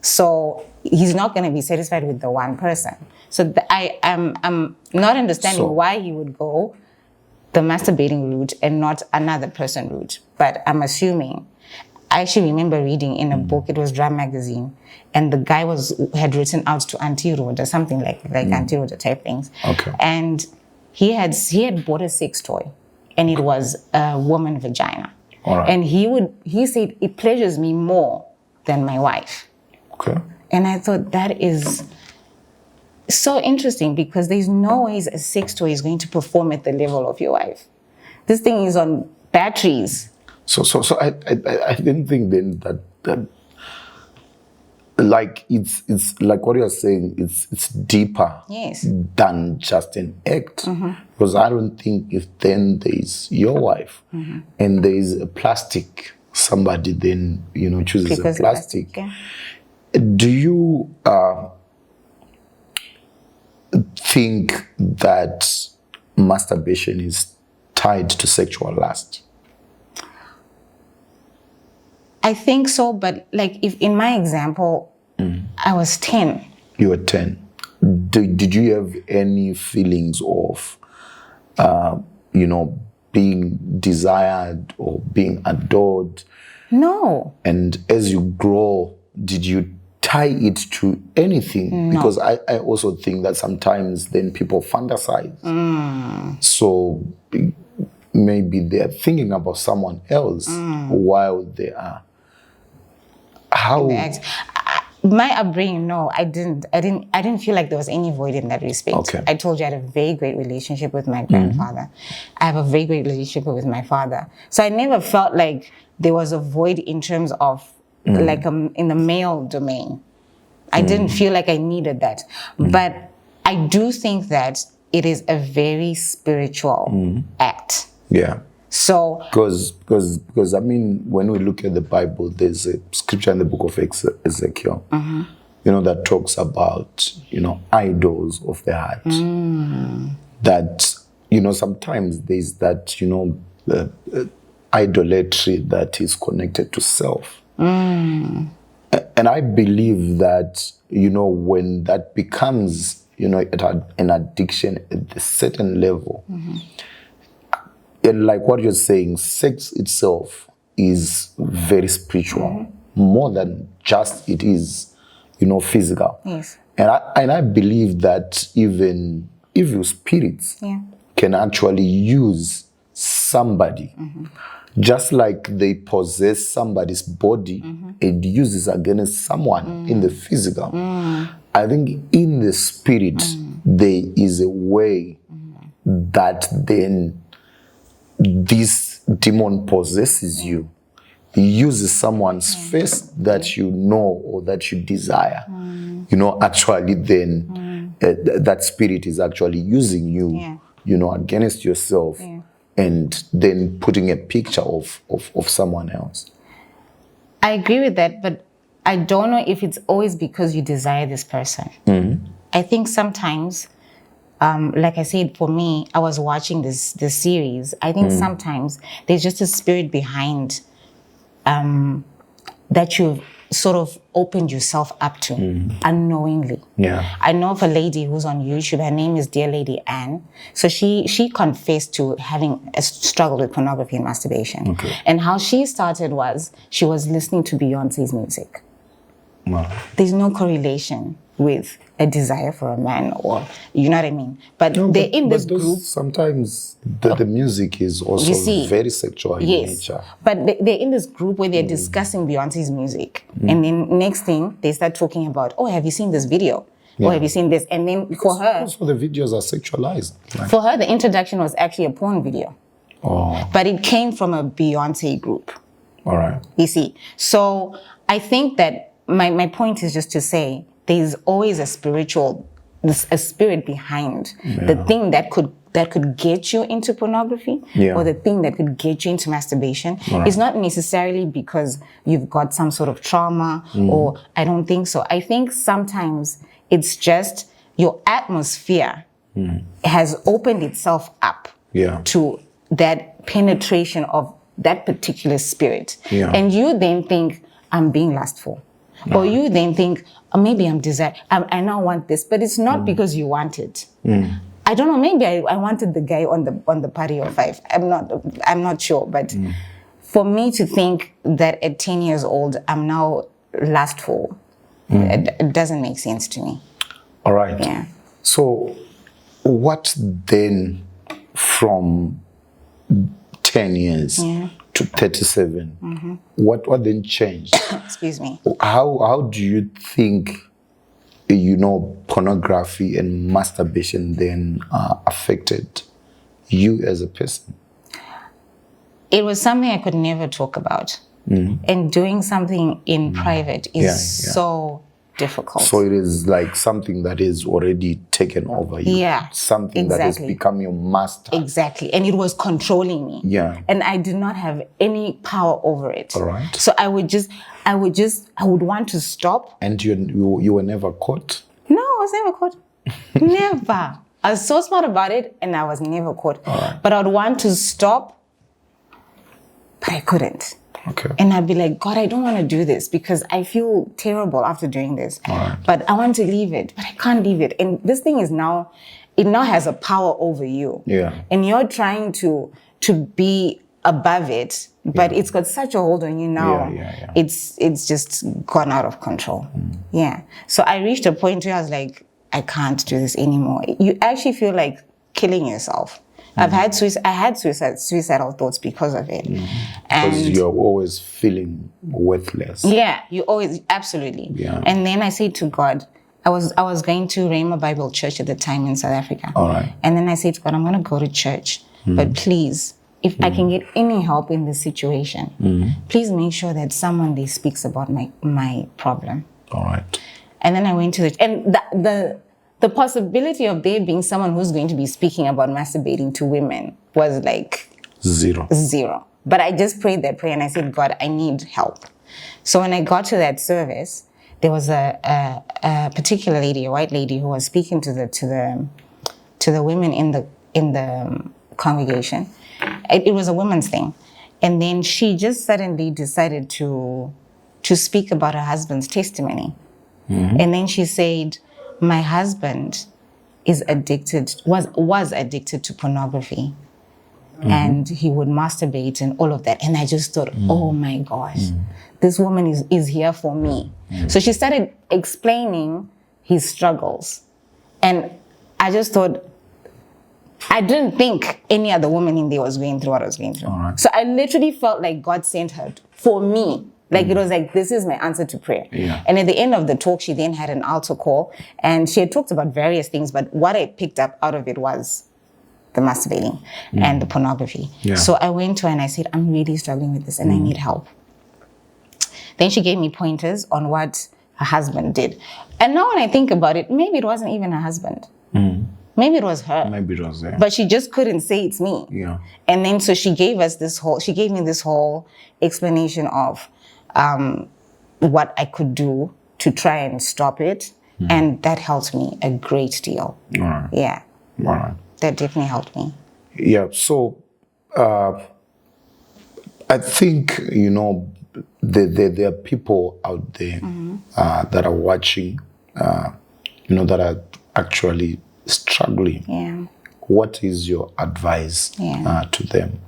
So he's not going to be satisfied with the one person. So I'm not understanding why he would go the masturbating route and not another person route. But I'm assuming, I actually remember reading in a book, it was Drum Magazine, and the guy had written out to Auntie Rhoda, something like Auntie Rhoda type things. Okay. And he had bought a sex toy, and it was a woman vagina. All right. And he said, it pleasures me more than my wife. Okay. And I thought that is so interesting because there's no ways a sex toy is going to perform at the level of your wife. This thing is on batteries. So I didn't think then that like it's like what you're saying, it's deeper than just an act. Because I don't think if then there's your wife and there's a plastic, somebody then chooses a plastic. Do you think that masturbation is tied to sexual lust? I think so, but like if in my example, I was 10. You were 10. Did you have any feelings of, being desired or being adored? No. And as you grow, did you tie it to anything? No. Because I also think that sometimes then people fantasize. So maybe they're thinking about someone else while they are. How? My upbringing, no, I didn't feel like there was any void in that respect. Okay. I told you I had a very great relationship with my grandfather. I have a very great relationship with my father. So I never felt like there was a void in terms of like in the male domain. I didn't feel like I needed that. But I do think that it is a very spiritual act. Yeah. So, because I mean, when we look at the Bible, there's a scripture in the book of Ezekiel, that talks about, idols of the heart. That, sometimes there's that, idolatry that is connected to self. And I believe that, when that becomes, an addiction at a certain level, and like what you're saying, sex itself is very spiritual, more than just it is, physical. yes. And I believe that even evil spirits can actually use somebody, just like they possess somebody's body, it uses against someone in the physical. I think in the spirit, there is a way that then this demon possesses you. He uses someone's face that you know or that you desire. Actually then that spirit is actually using you, against yourself and then putting a picture of someone else. I agree with that, but I don't know if it's always because you desire this person. I think sometimes, like I said, for me, I was watching this series. I think sometimes there's just a spirit behind that you've sort of opened yourself up to unknowingly. Yeah. I know of a lady who's on YouTube. Her name is Dear Lady Anne. So she confessed to having a struggle with pornography and masturbation. Okay. And how she started was she was listening to Beyonce's music. Wow. There's no correlation with a desire for a man, or you know what I mean. But they're in this group. Sometimes the music is also very sexual in nature. But they're in this group where they're discussing Beyonce's music, and then next thing they start talking about, oh, have you seen this video? Or have you seen this? And then for her, also the videos are sexualized. For her, the introduction was actually a porn video. Oh. But it came from a Beyonce group. All right. You see, so I think that my point is just to say there's always a spirit behind the thing that could get you into pornography or the thing that could get you into masturbation. Right. It's not necessarily because you've got some sort of trauma or I don't think so. I think sometimes it's just your atmosphere has opened itself up to that penetration of that particular spirit. Yeah. And you then think, I'm being lustful. Or you then think, oh, maybe I'm desired. I now want this, but it's not because you want it. I don't know. Maybe I wanted the guy on the party of 5. I'm not sure. But for me to think that at 10 years old I'm now lustful, it doesn't make sense to me. All right. Yeah. So, what then from 10 years to 37? What then changed? Excuse me. How do you think, pornography and masturbation then affected you as a person? It was something I could never talk about. And doing something in private is so difficult. So it is like something that is already taken over you. Yeah. Something that has become your master. Exactly. And it was controlling me. Yeah. And I did not have any power over it. All right. So I would want to stop. And you were never caught? No, I was never caught. Never. I was so smart about it and I was never caught. All right. But I would want to stop, but I couldn't. Okay. And I'd be like, God, I don't want to do this because I feel terrible after doing this. All right. But I want to leave it, but I can't leave it. And this thing is now has a power over you. Yeah. And you're trying to be above it, but it's got such a hold on you now. Yeah. It's just gone out of control. Yeah. So I reached a point where I was like, I can't do this anymore. You actually feel like killing yourself. I had suicidal thoughts because of it. Because you're always feeling worthless. Yeah, you always, absolutely. Yeah. And then I said to God, I was going to Rhema Bible Church at the time in South Africa. All right. And then I said to God, I'm going to go to church, but please, if I can get any help in this situation, please make sure that someone there speaks about my problem. All right. And then I went to and the possibility of there being someone who's going to be speaking about masturbating to women was like zero. But I just prayed that prayer and I said, God, I need help. So when I got to that service, there was a particular lady, a white lady, who was speaking to the women in the congregation. It was a women's thing, and then she just suddenly decided to speak about her husband's testimony, and then she said, my husband was addicted to pornography, and he would masturbate and all of that. And I just thought, oh my gosh, this woman is here for me. So she started explaining his struggles. And I just thought, I didn't think any other woman in there was going through what I was going through. All right. So I literally felt like God sent her for me. Like it was like, this is my answer to prayer. Yeah. And at the end of the talk, she then had an altar call, and she had talked about various things, but what I picked up out of it was the masturbating and the pornography. Yeah. So I went to her and I said, I'm really struggling with this and I need help. Then she gave me pointers on what her husband did. And now when I think about it, maybe it wasn't even her husband. Maybe it was her. Maybe it was there. But she just couldn't say it's me. Yeah. And then so she gave me this whole explanation of what I could do to try and stop it. And that helped me a great deal. All right. Yeah. All right. That definitely helped me. Yeah. So I think, there are people out there that are watching, that are actually struggling. Yeah. What is your advice to them?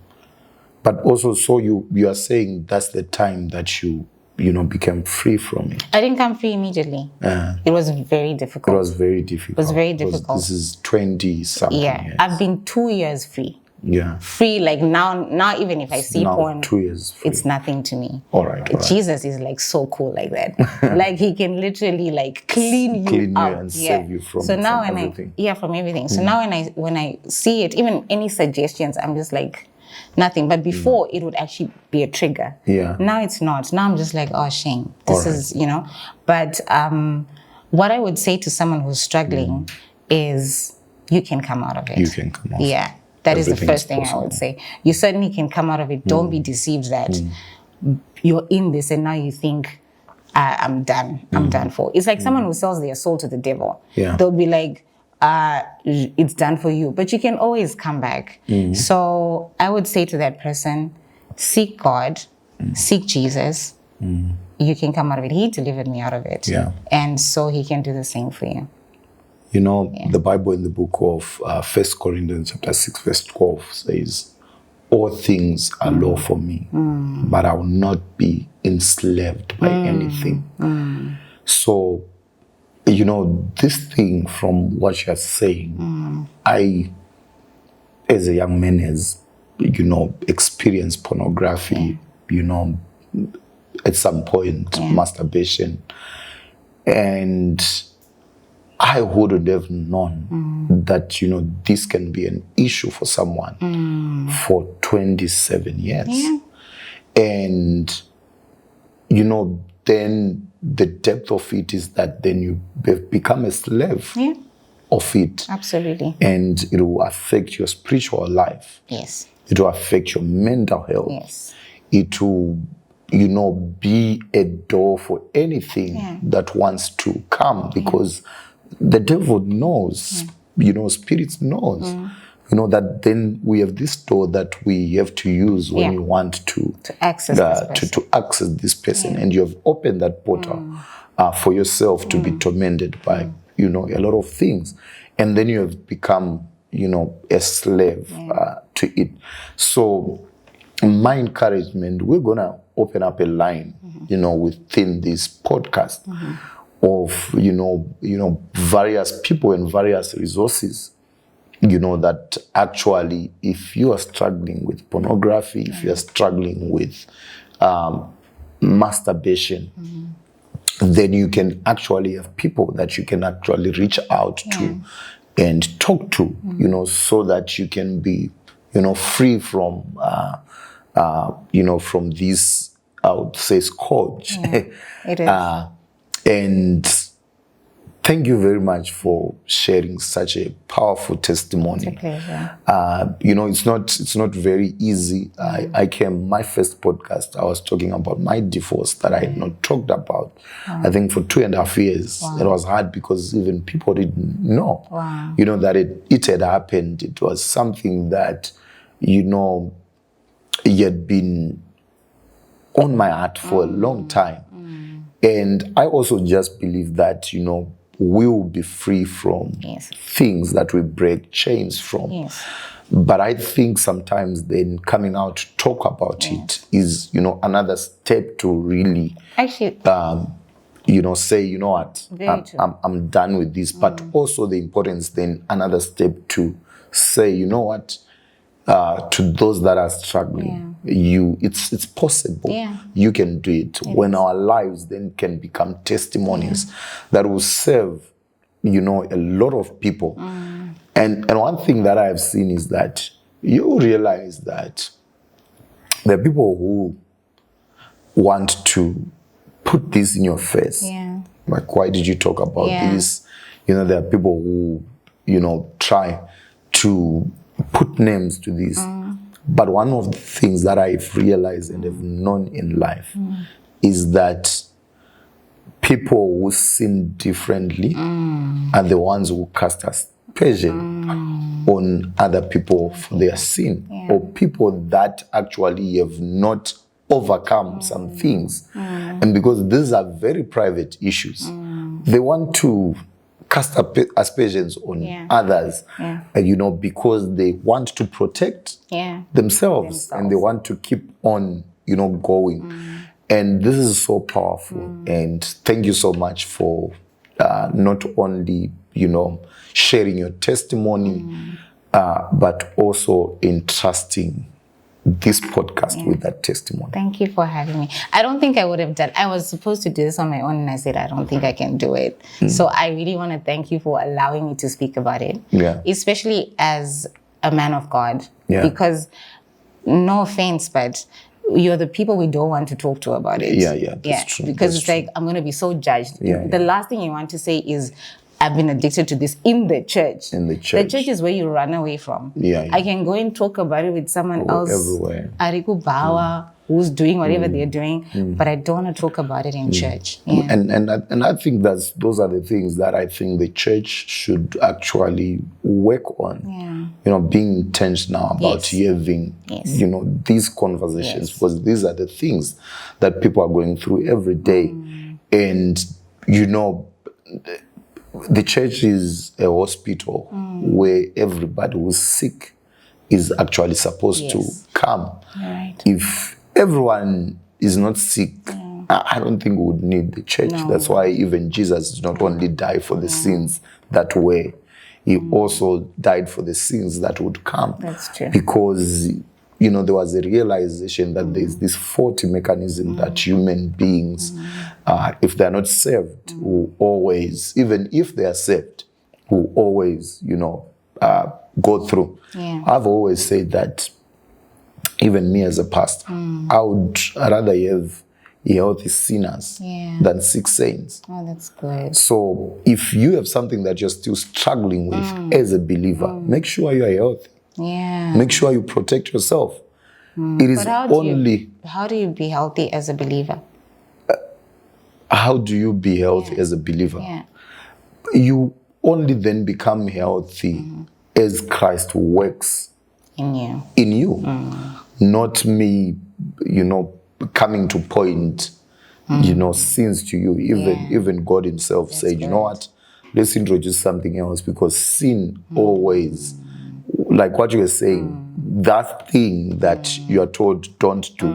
But also, so you are saying that's the time that you became free from it. I didn't come free immediately. It was very difficult. It was very difficult. It was very difficult. This is 20-something Yeah. years. I've been 2 years free. Yeah. Free, like now even if I see Now, porn, 2 years free. it's nothing to me. All right. Jesus is like so cool like that. Like he can literally like clean you out and save you from everything. From everything. So now when I see it, even any suggestions, I'm just like nothing. But before it would actually be a trigger. Yeah. Now it's not. Now I'm just like, oh shame. This is, But what I would say to someone who's struggling is you can come out of it. You can come out. Yeah. That is the Everything first is thing possible. I would say. You certainly can come out of it. Don't be deceived that you're in this and now you think, I'm done. I'm done for. It's like someone who sells their soul to the devil. Yeah. They'll be like, it's done for you. But you can always come back. So I would say to that person, seek God, seek Jesus. You can come out of it. He delivered me out of it. Yeah. And so he can do the same for you. The Bible in the book of 1 Corinthians chapter 6 verse 12 says, all things are law for me, but I will not be enslaved by anything. So, this thing from what you're saying, I, as a young man, has, experienced pornography, at some point, masturbation. And I wouldn't have known that, this can be an issue for someone for 27 years. Yeah. And, then the depth of it is that then you have become a slave of it. Absolutely. And it will affect your spiritual life. Yes. It will affect your mental health. Yes. It will, be a door for anything that wants to come because the devil knows, spirits knows, that then we have this door that we have to use when we want to access this person. to access this person. And you have opened that portal for yourself to be tormented by, a lot of things. And then you have become, a slave to it. So my encouragement, we're going to open up a line, within this podcast of, various people and various resources, that actually, if you are struggling with pornography, if you are struggling with masturbation, then you can actually have people that you can actually reach out to and talk to, so that you can be, free from, from this, I would say, scourge. It is. And thank you very much for sharing such a powerful testimony. It's a pleasure. It's not very easy. I came, my first podcast, I was talking about my divorce that I had not talked about. I think for 2.5 years. It was hard because even people didn't know, that it had happened. It was something that, it had been on my heart for a long time. And I also just believe that, we will be free from things that we break chains from. Yes. But I think sometimes then coming out to talk about it is, another step to really, Actually, say, what, Very true. I'm done with this. But also the importance then, another step to say, what, to those that are struggling, it's possible. Yeah. You can do it. When our lives then can become testimonies that will serve, a lot of people. And one thing that I've seen is that you realize that there are people who want to put this in your face. Yeah. Like, why did you talk about this? There are people who, try to put names to this. But one of the things that I've realized and have known in life is that people who sin differently are the ones who cast aspersion on other people for their sin, or people that actually have not overcome some things. And because these are very private issues, they want to cast aspersions on others, because they want to protect themselves, and they want to keep on, going. And this is so powerful. And thank you so much for not only, sharing your testimony, but also entrusting this podcast with that testimony. Thank you for having me. I don't think I would have done. I was supposed to do this on my own, and I said I don't think I can do it. So I really want to thank you for allowing me to speak about it. Yeah. Especially as a man of God. Yeah. Because, no offense, but you're the people we don't want to talk to about it. Yeah, that's true. Because that's it's like, I'm going to be so judged. The last thing you want to say is, I've been addicted to this in the church. The church is where you run away from. I can go and talk about it with someone else. Everywhere. Ariku Bawa, who's doing whatever they're doing, but I don't want to talk about it in church. Yeah. And I think those are the things that I think the church should actually work on. Being intentional about having, these conversations, because these are the things that people are going through every day. And, the church is a hospital where everybody who's sick is actually supposed to come. Right. If everyone is not sick, I don't think we would need the church. No. That's why even Jesus did not only die for the sins that were, he also died for the sins that would come. That's true. Because there was a realization that there's this faulty mechanism that human beings, if they're not saved, will always, even if they are saved, will always, go through. I've always said that, even me as a pastor, I would rather have healthy sinners than sick saints. Oh, that's good. So if you have something that you're still struggling with as a believer, make sure you are healthy. Make sure you protect yourself. It is only... How do you be healthy as a believer? How do you be healthy as a believer? You only then become healthy as Christ works in you. Not me, coming to point, sins to you. Even God himself said, you know what? Let's introduce something else, because sin always... Like what you were saying, that thing that you are told don't do,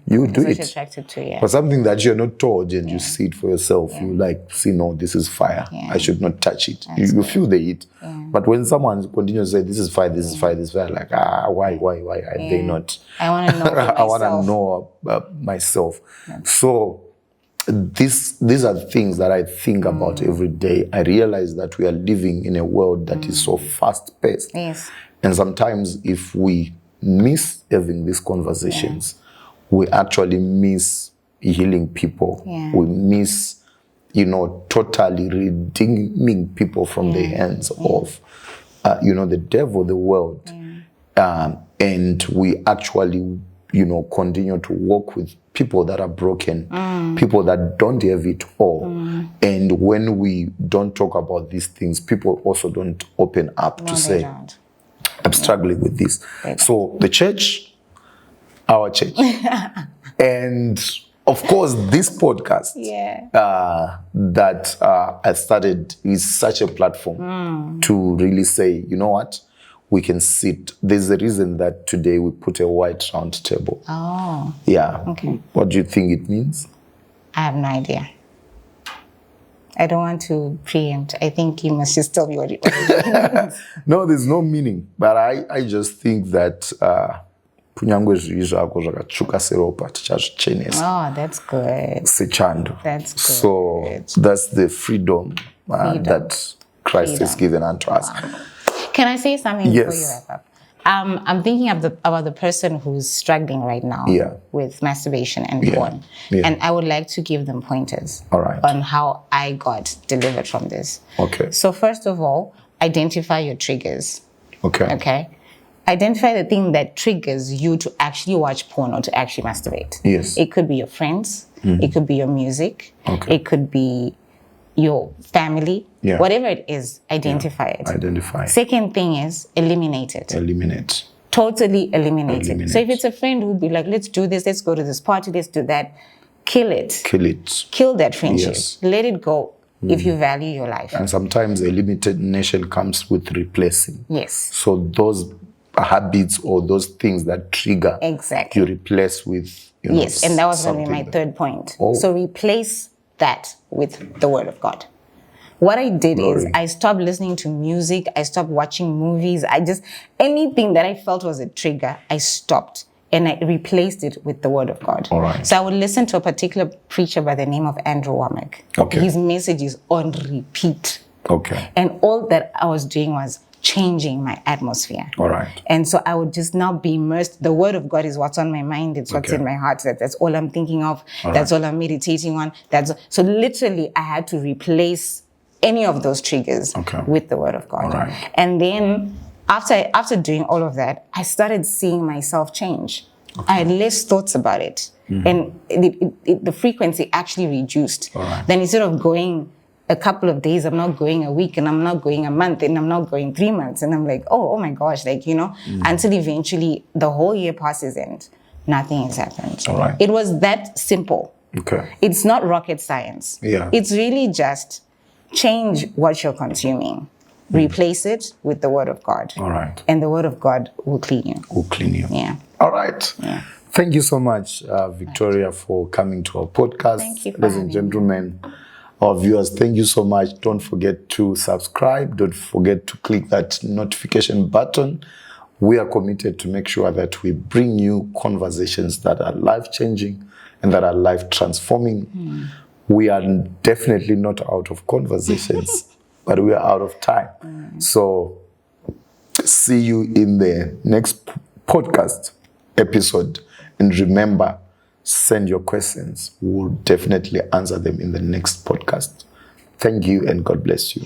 you do it. Attracted to, For something that you're not told and you see it for yourself, you see, no, this is fire. I should not touch it. You feel the heat. But when someone continues to say, this is fire, this is fire, this is fire, like, why are they not? I want to know I want to know myself. So these are the things that I think about every day. I realize that we are living in a world that is so fast-paced. And sometimes if we miss having these conversations, we actually miss healing people. We miss, totally redeeming people from the hands of, the devil, the world. And we actually, continue to work with people that are broken, people that don't have it all. And when we don't talk about these things, people also don't open up to say, I'm struggling with this. So the church, our church, and of course this podcast that I started is such a platform to really say, you know what? We can sit. There's a reason that today we put a white round table. Oh. Yeah. Okay. What do you think it means? I have no idea. I don't want to preempt. I think you must just tell me what it means. No, there's no meaning. But I just think that kunyangwe zvivi zvako zvakatsvuka seropa tichazvichenesa Oh, that's good. sechando. That's good. So that's the freedom, that Christ has given unto us. Can I say something before you Yes. wrap up? I'm thinking about the person who's struggling right now with masturbation and porn. Yeah. And I would like to give them pointers All right. on how I got delivered from this. Okay. So first of all, identify your triggers. Okay. Okay? Identify the thing that triggers you to actually watch porn or to actually masturbate. Yes. It could be your friends. It could be your music. Okay. It could be your family. Yeah. Whatever it is, identify it. Identify. Second thing is eliminate it. Eliminate. Totally eliminate Eliminate. it. So if it's a friend who'd be like, let's do this, let's go to this party, let's do that, kill it. Kill it. Kill that friendship. Yes. Let it go if you value your life. And sometimes elimination comes with replacing. Yes. So those habits or those things that trigger, Exactly. you replace with, Yes, and that was going to be my something third point. Oh. So replace that with the Word of God. What I did is I stopped listening to music. I stopped watching movies. Anything that I felt was a trigger, I stopped and I replaced it with the Word of God. All right. So I would listen to a particular preacher by the name of Andrew Womack. Okay. His message is on repeat. Okay. And all that I was doing was changing my atmosphere. All right. And so I would just now be immersed. The Word of God is what's on my mind. It's what's Okay. in my heart. That's all I'm thinking of. That's all I'm meditating on. So literally I had to replace any of those triggers with the Word of God. All right. And then after doing all of that, I started seeing myself change. I had less thoughts about it. And the frequency actually reduced. All right. Then instead of going a couple of days, I'm not going a week, and I'm not going a month, and I'm not going 3 months. And I'm like, oh my gosh, until eventually the whole year passes and nothing has happened. All right. It was that simple. Okay. It's not rocket science. Yeah. It's really just change what you're consuming. Replace it with the Word of God. All right. And the Word of God will clean you. We'll clean you. Yeah. All right. Thank you so much, Victoria, for coming to our podcast. Thank you for Ladies having and me. gentlemen, our viewers, thank you so much. Don't forget to subscribe. Don't forget to click that notification button. We are committed to make sure that we bring you conversations that are life-changing and that are life-transforming. We are definitely not out of conversations, but we are out of time. So see you in the next podcast episode. And remember, send your questions. We'll definitely answer them in the next podcast. Thank you and God bless you.